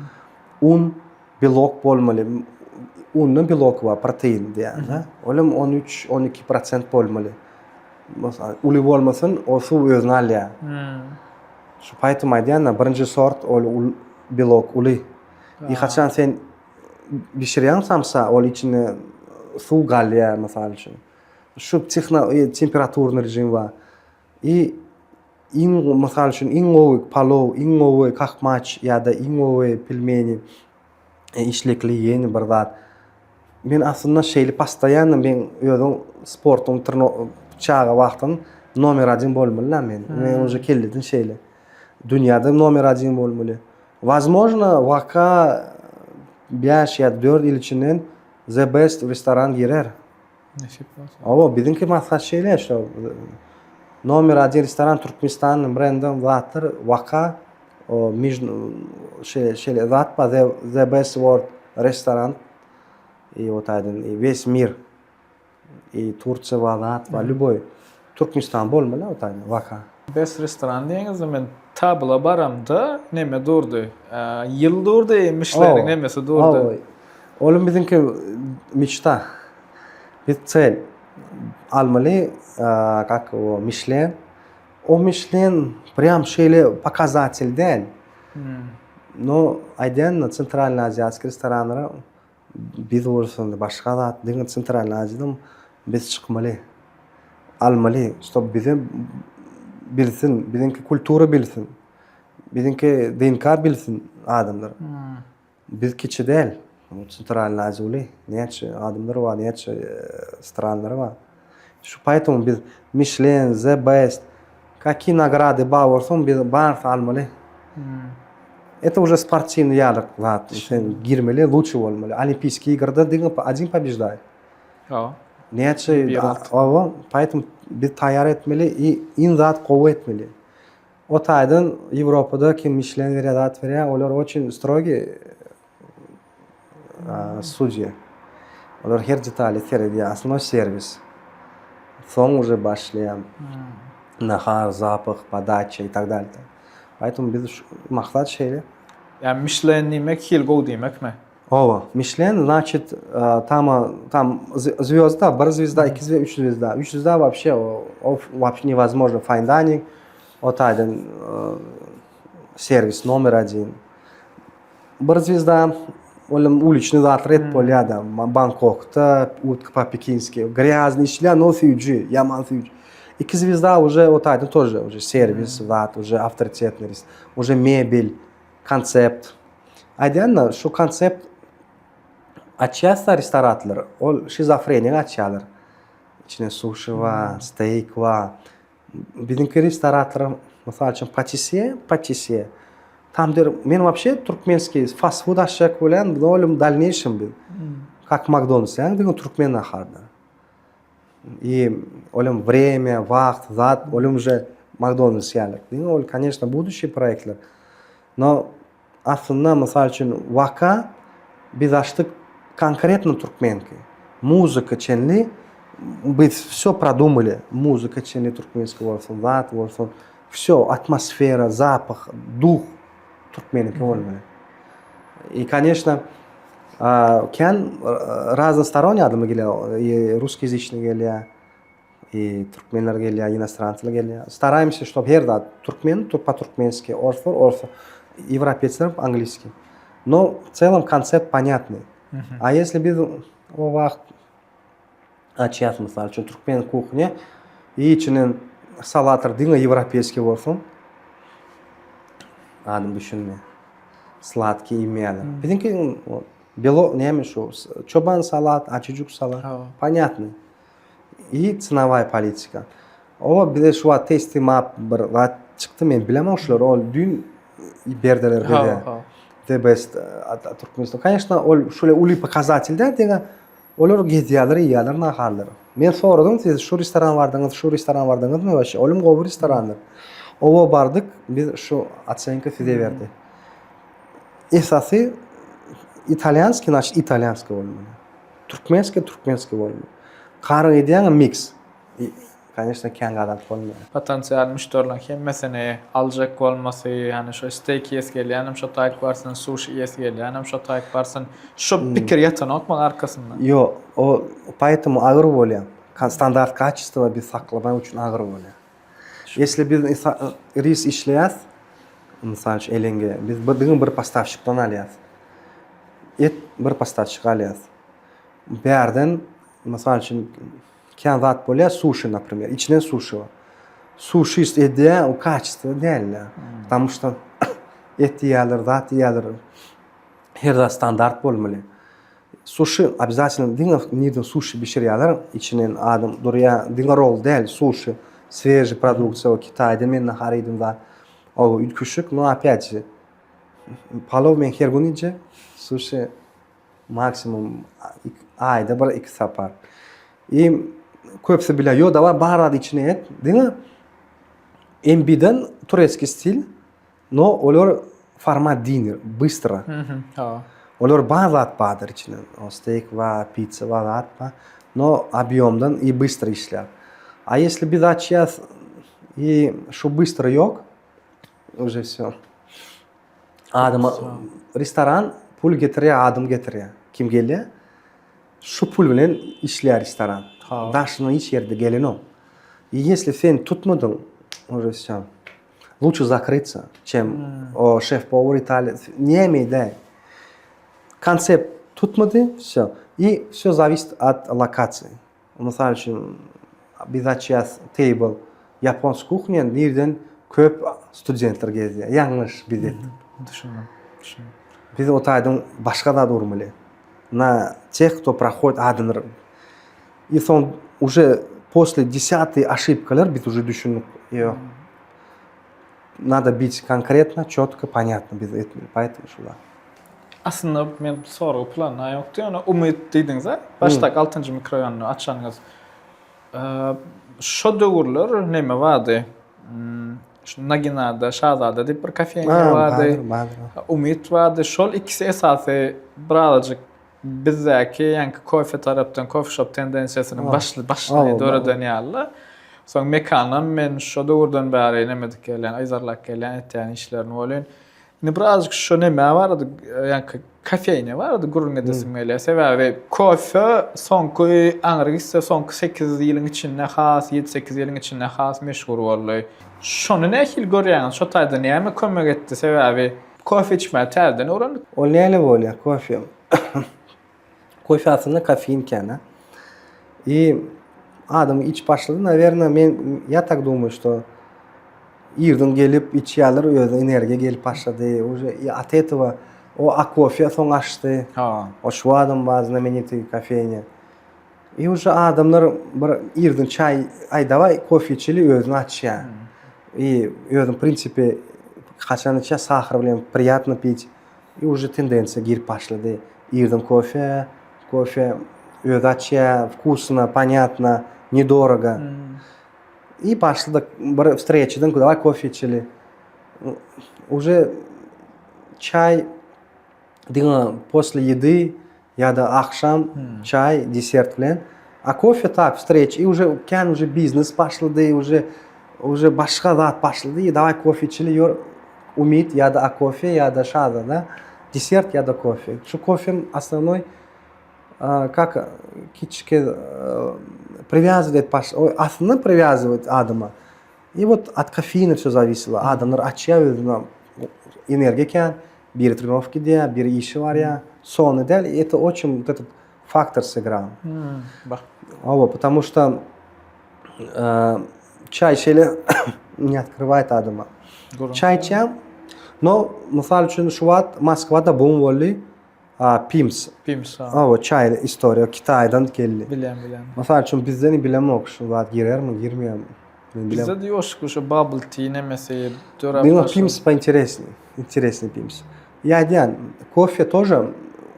un, belok bo'lmalı. Undan belok va protein deyapti. Olam 13-12% bo'lmalı. Masalan, uli bo'lmasin, o suv o'zini olyapti. Shu paytim aytganman, birinchi sort belok uli. И qachon sen pishirgan samsa, ol ichini suv galya misal uchun. Shu temperaturный rejim va misal uchun ingovый palov, ingovый qahmach yoda ingovый pelmeni ishlikli yeni bir zat. Men aslında şeyli постоянно men o'zim sportim çağı vaqtim nomer 1 bo'lmalı men. Men уже keldim şeyli. Dünyada nomer 1 bo'lmalı. Возможно, vaka 5 ya 4 yil ichidan the best restoran girer. Nasip olsun. Ama bizimki masal şeyler işte. Номер 1 restoran Turkmenistan'ın brendin vattır. Vaka o şeyle zat pa the best world restoran. И вот один, и весь мир. И Турция валат, любой. Turkmenistan bo'lmalı вот один, vaka. Best restoran deyinizde men tabla baramda neme durdu. Yıl durdu, mişlerin nemesi durdu. Oğlum bizimki мечта. Biz цель. Almalı, как его, Michelin. O Michelin прям şeyle показатель değil. Но aydan Центральный азиатский restoranlara biz olsun, başka da dingen Центральный Азиядан biz çıkmalı. Almalı. Чтобы bizim bilsin, bizimki kulturu bilsin. Bizimki DNK bilsin adamlar. Biz kiçi değil. Центральный Азия. Нече adamlar var, нече странlar var. Şu поэтому biz Michelin, The Best, какие награды bağırsan biz barfa almalı. Это уже спортивный yarık. Sen girmeli, лучше olmalı. Олимпийские игры dingen один побеждает. Нече, поэтому biz tayyor etmeli, in zat qo'v etmeli. O taydan Европада kim Michelin veriyadat veriyor, ular очень строгий судья. Ular her detali terediyor, основной сервис. Сон уже başlayan. Nahar, запах, подача и так далее. Поэтому biz maksat şeyle. Yani Michelin demek, Hilgo demek mi? Ова, Michelin значит там звезда, bir звезда, iki звезда, üç звезда. Üç звезда вообще невозможно. Fine dining, вот один сервис номер 1. Bir звезда, уличный зат Red Bull рядом, Бангкокта, утка по-пекински, грязный шлях, но сүйджи, яман сүйджи. Iki звезда уже вот один тоже уже сервис, зат, уже авторитетный, уже мебель, концепт. Aydanla şu konsept açarsa restoranlar, o şizofreniya açarlar. İçine sushi var, steak var. Bizimki restoranlar, mesela için patissier. Там der, men вообще туркменский фастфуд ашак bilan dolim дальнейшем bil. Как Макдональдс, yani деген туркмен нахарда. И олем время, вақт, зат, олем уже Макдональдс yani. Деген конечно, будущие проектлар. Но aslında mesela için vaka biz açtık конкретно туркменки. Muzika chenli, biz все продумали. Muzika chenli turkmenski bo'lsin, zat bo'lsin. Все, атмосфера, запах, дух туркменики bo'lmalı. И, конечно, can разносторонне adamlar geliyor. И русскоязычные geliyor, и туркменler geliyor, иностранцы geliyor. Стараемся, чтобы herda туркмен, по-туркменски, орфор, европейцер по-английски. Но в целом концепт понятный. А если biz o vaqt açıyapmiz, misol uchun turkmen kuxnya, и içinin salatlar dinga европейский bo'lsin. Adam düşünme. Sladkий имели. Bizimki бело, nemi shu, çoban salat, açıcuk salat. Понятный. И ценовая политика. O bir de şu an testi map bir çıktı, men bilemem şular, o dün berdiler böyle. The best Turkmenistan. Конечно, ol şöyle uli показательler diye olar geziyalar, yiyalar, naharlar. Men soradım, siz şu restoran vardınız mı başı? Olim qo'y restoranlar. Ova bardık, biz şu оценка size verdi. Esası İtalyanski, значит, İtalyanski olmalı. Türkmenski olmalı. Qarı ediyen mix. Конечно, keng adam olmalı. Potansiyel müşteriler kim mesela alacak olması, yani şu steak yes geliyor, hem şu tayk varsın, sushi yes geliyor, hem şu tayk varsın, şu fikir yatan okma arkasında. Yo, o поэтому ağır oluyor. Standart качество biz saklamak için ağır oluyor. Если biz ris işleyaz, misal için elenge, biz bir поставщикtan alıyaz. Et bir поставщик alıyaz. Bir yerden, misal için kyan zat bolya, sushi, например, içine sushi var. Sushi istediği o качество değil. Потому что et yiyorlar, zat yiyorlar. Her da standart bolmalı. Sushi обязательно dinga sushi pişiriyorlar. İçinin adam durya dinga roll değil, sushi. Свежий продукция, o Kitay'da men nahariydim da. O küçük, но опять же, palov men her gün yiyeceğim. Sushi maksimum ayda bir iki sefer. И köpse bile yo da var baharat içine et, değil mi? Embiden турецкий стиль, но олар формат diner, быстро. Олар bazat badır içine. O steak var, pizza var, at var. Но объемдан и быстро işler. А если без сейчас и что быстро yok, уже все. Adam restoran pul getiriyor, adam getiriyor. Kim geliyor? Şu pul bilen işler restoran. Daşına hiç yerde gelin o. И если sen tutmadın, уже все. Лучше закрыться, чем o шеф-повар италиец. Не имей, да. Концепт tutmadı, все. И все зависит от локации. Mesela için biz açıyaz table Japons kuchnen birden köp studentler geziyor. Yanlış bilet. Düşündüm. Biz o taydan başka da durmalı. На тех, кто проходит аденер. И сон уже после 10-й ошибкалар biz уже düşündük. Yok. Надо быть конкретно, четко, понятно biz etmeli. Поэтому şular. Aslında men soru planı yoktu. Yani umut dediniz ha. Baştak 6. mikrofonu açanız. Şu dögürler neme vardı? Şu Naginada, Şahzade deyip bir kafeyne vardı. Umut vardı. Şol ikisi esası birazcık bizdeki yani kofe taraftan, coffee shop tendensiyasının başlı doğru dönüyorlar. Son mekanım men şu dögürden beri nemedik gelen, ayzarlak gelen ettiğin işlerini oluyor. Ne birazcık şu neme vardı, yani kafeyne vardı, gurur edesim öyle. Sebebi kofe sonki anrıgısı sonki 8 yılın içinde has, 7-8 yılın içinde has meşhur oluyor. Şunu ne hil görüyorsun, şu tayda neye mi kömek etti sebebi kofe içmeye terden öğrendik. O neyle böyle kofe? Kofe aslında kafein kendi. И adam iç başladı, наверное, я так думаю, что Ирден gelip içiyorlar, özü enerji gelip başladı. Уже от этого o кофе son açtı. O şu adam var, знаменитый кофейня. И уже adamlar Ирден çay, ay давай кофе içili özünü açıyor. И özün принципе kaçan içiyor, сахар bilen приятно пить. И уже тенденция girip başladı. Ирден кофе özü açıyor, вкусно, понятно, недорого. И başladık bir встречадан, давай кофе içili. Уже чай, после еды ya da akşam çay, desert bilen. A kofe tak, встреч, и уже biznes başladı, уже başka zat başladı. И давай kofe içiliyor. Umid ya da kofe ya da şada da desert ya da kofe. Şu kofenin основной как кичке привязывает основно привязывает адама. И вот от кофеина все зависело. Adamlar açıyor özüne энергия, bir тренировки diye, bir işi var ya, sonra del, и это очень вот этот фактор сыграл. Потому что чай şeyle не открывает адама. Çay içem, но misal üçün şu vat Moskvada bum bolli Pims. O çay istoriya Kitaydan keldi. Bilem. Misal üçün bizden bilemok şu vat girer mi, girmiyor mu? Bizde de yok şu bubble tea nemesi. Ну, Pims интересный Pims. Я diyen, кофе тоже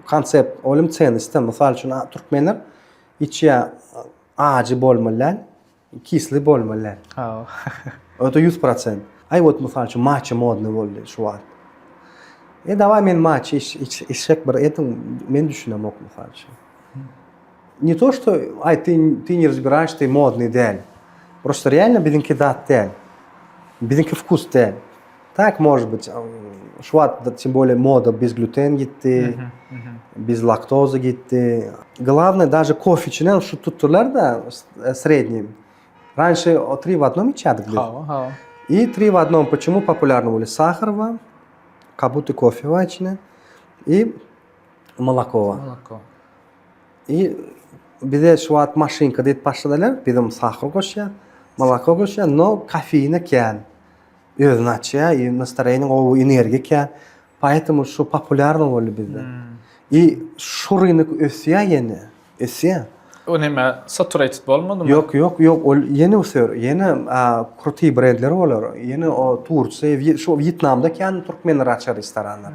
konsept, olim ценности. Misal üçün Türkmenler içiyor acı bolmalar, kisli bolmalar. Это 100%. Ay вот misal üçün matcha modny boldy şu an. Давай men matcha içsek bir etim men düşünemok misal üçün. Не то что ты не разбираешь, ты модный дель. Просто реально bizimki dat değil. Bizimki вкус değil. Так может быть. Şu an тем более мода без gluten gitti. Без лактозы gitti. Главное даже кофе içinen şu tuttular da средним. Раньше 3 в одном içerdik. И 3 в одном. Почему популярны были? Сахар var, kabutu кофе var içine, и молоко var. И bize şu an maşinka deyip başladılar. Bizim sahar koşuyor, молоко koşuyor, но кофеина кен. Özünü açıyor, и настроение, o enerji ken. Поэтому şu популярны oldu bizde. И şu rынок ösüyor yeni. Ösüyor. O neme saturated bolmadı mı? Yok. Yeni ösüyor. Yeni krutiy brendleri olur. Yeni o Turkiya, şu Vietnam'da kendi Türkmenler açar restoranlar.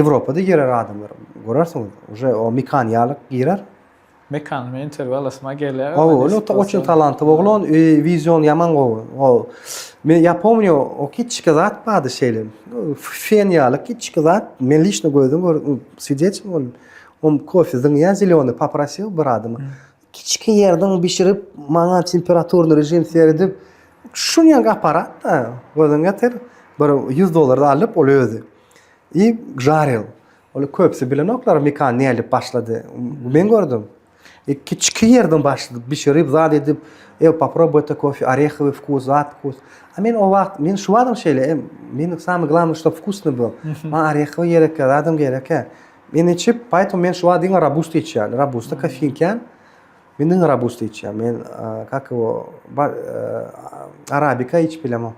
Avrupa'da girer adamlar. Görürsünüz. Уже o mekanyalık girer. Mekan mı interval asma geliyor. O очень талантливый oğlan, vizyon yaman o. Я помню, o küçük zat vardı şeyler. Fenyalık küçük zat. Ben лично gördüm, свидетель oldum. Кофе я зеленый попросил bir adamı. Küçük yerden pişirip bana temperaturlu rejim seyredip şunyan aparat da oradan getir. Bir $100 da alıp oluyordu. И жарил. Öyle köpse bilenoklar mekaniyeli başladı. Ben gördüm. Küçük yerden başladı pişirip zat edip попробуй это кофе, ореховый вкус, зат вкус. А мен o vaqt, men şu adam şeyle, men самое главное, что вкусно был. Ореховый gerek, adam gerek. Men içip, поэтому men şu an dinle robusta içiyorum. Robusta kafeinken, men dinle robusta içiyorum. Men, как его, арабика içip bilem o.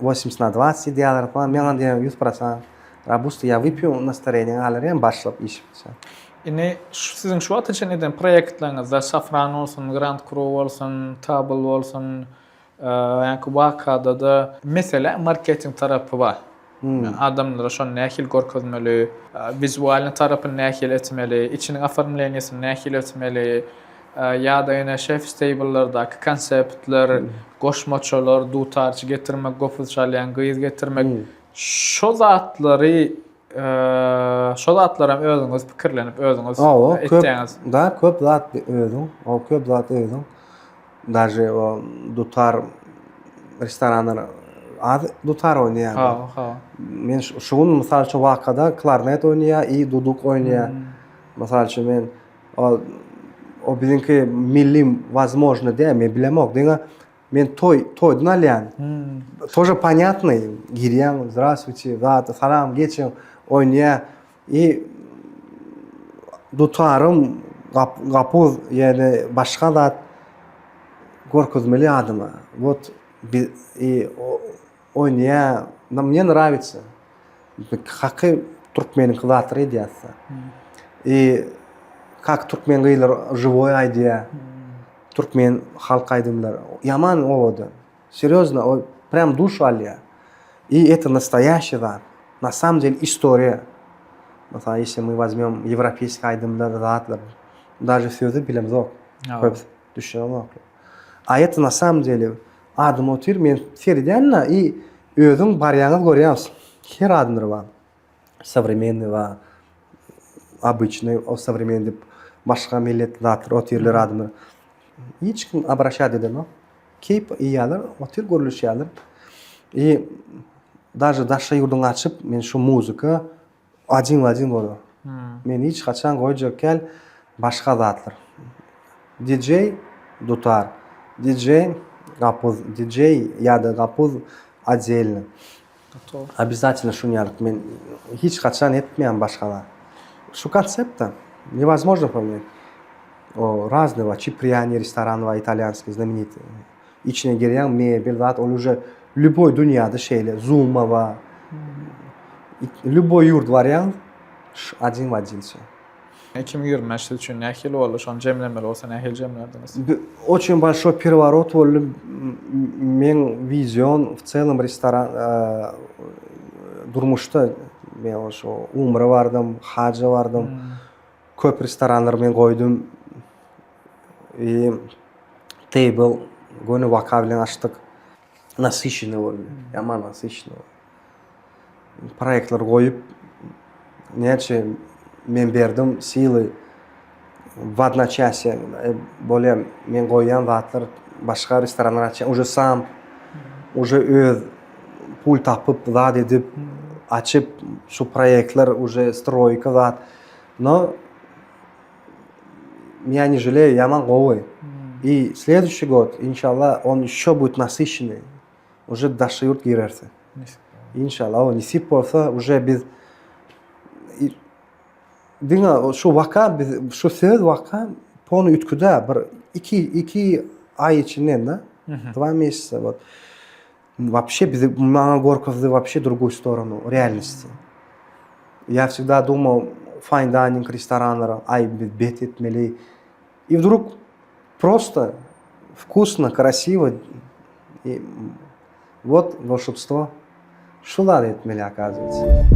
80/20 diyorlar falan. Men diyorum 100%. Robusta ya выпью, настроение alırım, başlayıp içip. Yine sizin şu an için eden proyektleriniz, Safran olsun, Grand Cru olsun, Table olsun, yani vakada da mesela marketing tarafı var. Adamlara şon nähil görkezmeli, vizualny tarapyny nähil etmeli, içiniň aformlenýasyny nähil etmeli, ýa-da ýene chef stable'lardaky konseptler, goşmaçalar, dutarçy getirmek, gofuzçalyan gyz getirmek, şo zatlara özüňiz pikirlenip özüňiz etdiňiz. Da köp zat özüm, o köp zat özüm. Даже o dutar restoranlar dutar oynayan. Men şuun misal şu vakada klarnet oynayan, i duduk oynayan. Misal şu men o bizimki milli возможно diye men bilemok. Men toy nalyan. Тоже понятный. Giryan, здравствуйте, zat, salam, geçin oynayan. I dutarım gapuz yani başka da görkezmeli adama. Вот oynayan, мне нравится. Hakkı Türkmenin kılatırı ideyası. И как Türkmen gıylar живой idea. Türkmen halk aydımlar. Yaman oldu. Серьезно, o прям душу alıyor. И это настоящий зат. На самом деле история. Mesela если мы возьмем европейский aydımlar, zatlar, даже sözü bilemiz yok. Düşünüyorum yok. А это на самом деле adım otur, men seridenle и özüm baryanız görýäňiz. Her adımlar var. Современный var. обычный, о современный, башка миллет затыр, отирлер adımlar. Hiç kim обращать edemem. Keyip iyalar, otir görülüşýärler. Даже daşa yurdun açıp, men şu muzika adin bolýar. Men hiç kaçan goýjak kel başga zatlar. DJ dutar, DJ gapuz, DJ ýa-da gapuz отдельно. Обязательно şunyarlyk men hiç kaçan etmeýän başgalar. Şu концепта невозможно поменять. Разного, Cipriani ресторан var, итальянский, знаменитый. İçine giren mebel, zat, ol уже любой dünyada şeyler, Zuma var. Любой yurt var ya, один в один все. 2025 üçün nähil boldy? Şonu jemlemeli bolsa nähil jemlerdiniz? Очень большой переворот болду. Мен визион в целом ресторан durmuşda men oşo umra bardym, haja bardym. Köp restoranlar men goýdum. Table gönü waka bilen açdyk. Насыщенный boldy. Yaman насыщенный. Proyektler goýup näçe men berdim sily в одночасье bolýan men goýan zatlar başga restoranlar açan уже сам уже öz pul tapyp zat edip açıp şu proyektler уже стройка zat. Но я не жалею, yaman gowy. И следующий год, иншаллах, он ещё будет насыщенный. Уже daşa yurt girerse. İnşallah o nisip bolsa уже biz diňe şu waka biz şu söz waka ponu ütküde bir iki ay içinden de 2 месяца вот вообще biz мага горковды вообще другую сторону реальности. Я всегда думал fine dining ресторанlara ay бет etmeli. И вдруг просто вкусно, красиво. И вот волшебство. Şular etmeli оказывается.